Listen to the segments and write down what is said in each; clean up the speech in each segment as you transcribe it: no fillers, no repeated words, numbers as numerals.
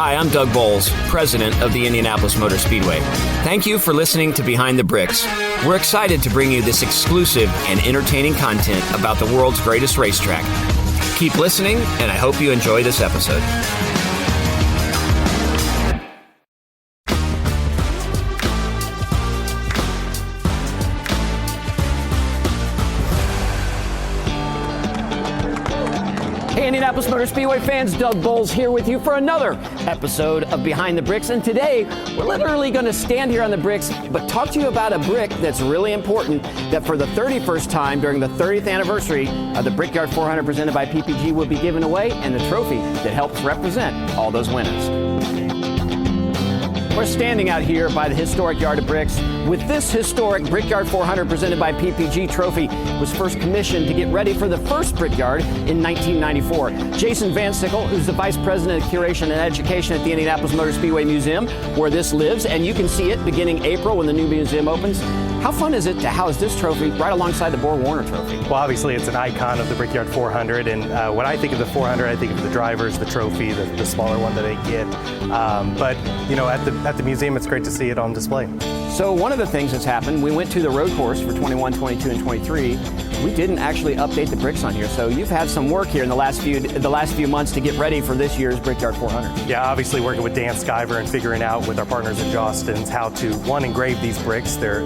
Hi, I'm Doug Boles, president of the Indianapolis Motor Speedway. Thank you for listening to Behind the Bricks. We're excited to bring you this exclusive and entertaining content about the world's greatest racetrack. Keep listening, and I hope you enjoy this episode. Hey, Indianapolis Motor Speedway fans, Doug Boles here with you for another episode of Behind the Bricks. And today, we're literally going to stand here on the bricks, but talk to you about a brick that's really important, that for the 31st time during the 30th anniversary of the Brickyard 400 presented by PPG will be given away, and the trophy that helps represent all those winners. We're standing out here by the historic Yard of Bricks with this historic Brickyard 400 presented by PPG trophy. It was first commissioned to get ready for the first Brickyard in 1994. Jason Van Sickle, who's the Vice President of Curation and Education at the Indianapolis Motor Speedway Museum, where this lives, and you can see it beginning April when the new museum opens. How fun is it to house this trophy right alongside the Borg-Warner trophy? Well, obviously it's an icon of the Brickyard 400, and when I think of the 400, I think of the drivers, the trophy, the smaller one that they get. But you know, at the museum, it's great to see it on display. So one of the things that's happened, we went to the road course for 21, 22, and 23. We didn't actually update the bricks on here, so you've had some work here in the last few months to get ready for this year's Brickyard 400. Yeah, obviously working with Dan Skyver and figuring out with our partners at Jostens how to engrave these bricks. They're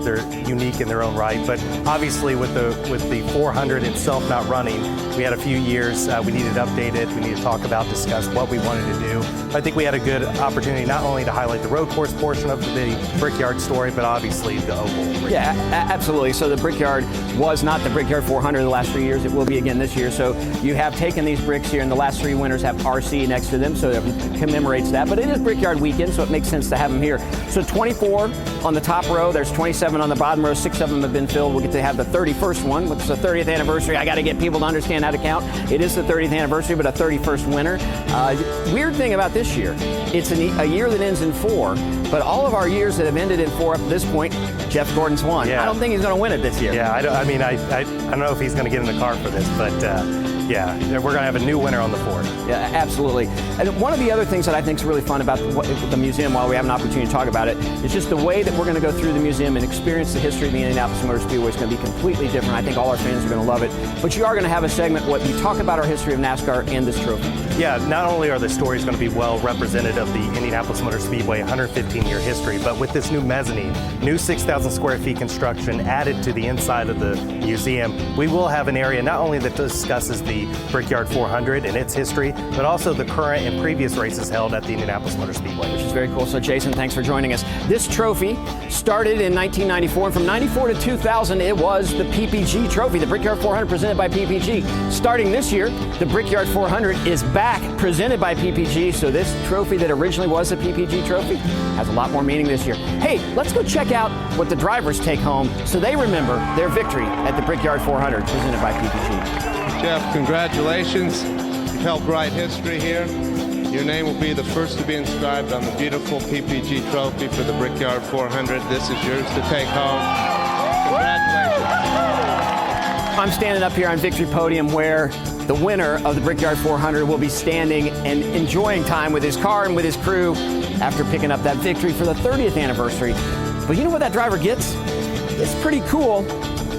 unique in their own right, but obviously with the 400 itself not running, we had a few years we needed to update it. We needed to talk about, discuss what we wanted to do. I think we had a good opportunity not only to highlight the road course portion of the Brickyard story, but obviously the oval. Brickyard. Yeah, absolutely. So the Brickyard was not the Brickyard 400 the last 3 years. It will be again this year. So you have taken these bricks here, and the last three winners have RC next to them, so it commemorates that. But it is Brickyard weekend, so it makes sense to have them here. So 24 on the top row. There's 27 on the bottom row. 6 of them have been filled. We'll get to have the 31st one, which is the 30th anniversary. I got to get people to understand how to count. It is the 30th anniversary, but a 31st winner. Weird thing about this year, it's a year that ends in 4, but all of our years that have ended in 4 up to this point, Jeff Gordon's won. Yeah. I don't think he's going to win it this year. Yeah, I don't know if he's going to get in the car for this, but yeah, we're going to have a new winner on the 4th. Yeah, absolutely. And one of the other things that I think is really fun about the museum, while we have an opportunity to talk about it, is just the way that we're going to go through the museum and experience the history of the Indianapolis Motor Speedway is going to be completely different. I think all our fans are going to love it. But you are going to have a segment where you talk about our history of NASCAR and this trophy. Yeah, not only are the stories going to be well represented of the Indianapolis Motor Speedway 115-year history, but with this new mezzanine, new 6,000 square feet construction added to the inside of the museum, we will have an area not only that discusses the Brickyard 400 and its history, but also the current and previous races held at the Indianapolis Motor Speedway. Which is very cool. So Jason, thanks for joining us. This trophy started in 1994, and from 94 to 2000, it was the PPG trophy, the Brickyard 400 presented by PPG. Starting this year, the Brickyard 400 is back, presented by PPG, so this trophy that originally was a PPG trophy has a lot more meaning this year. Hey, let's go check out what the drivers take home so they remember their victory at the Brickyard 400 presented by PPG. Jeff, congratulations. You've helped write history here. Your name will be the first to be inscribed on the beautiful PPG trophy for the Brickyard 400. This is yours to take home. Congratulations. I'm standing up here on Victory Podium where the winner of the Brickyard 400 will be standing and enjoying time with his car and with his crew after picking up that victory for the 30th anniversary. But you know what that driver gets? It's pretty cool.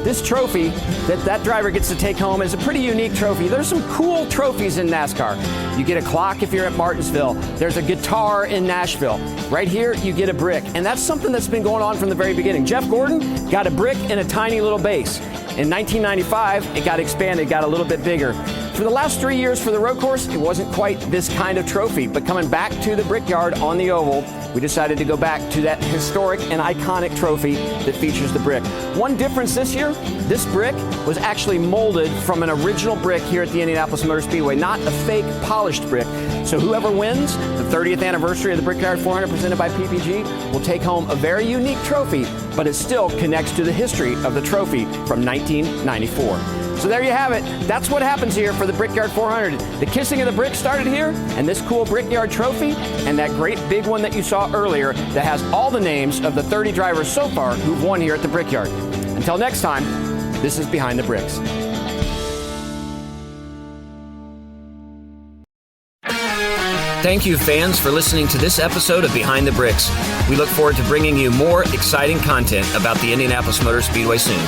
This trophy that driver gets to take home is a pretty unique trophy. There's some cool trophies in NASCAR. You get a clock if you're at Martinsville. There's a guitar in Nashville. Right here, you get a brick. And that's something that's been going on from the very beginning. Jeff Gordon got a brick and a tiny little base. In 1995, it got expanded, got a little bit bigger. For the last 3 years for the road course, it wasn't quite this kind of trophy, but coming back to the Brickyard on the oval, we decided to go back to that historic and iconic trophy that features the brick. One difference this year, this brick was actually molded from an original brick here at the Indianapolis Motor Speedway, not a fake polished brick. So whoever wins the 30th anniversary of the Brickyard 400 presented by PPG will take home a very unique trophy, but it still connects to the history of the trophy from 1994. So there you have it. That's what happens here for the Brickyard 400. The kissing of the brick started here, and this cool Brickyard trophy, and that great big one that you saw earlier that has all the names of the 30 drivers so far who've won here at the Brickyard. Until next time, this is Behind the Bricks. Thank you, fans, for listening to this episode of Behind the Bricks. We look forward to bringing you more exciting content about the Indianapolis Motor Speedway soon.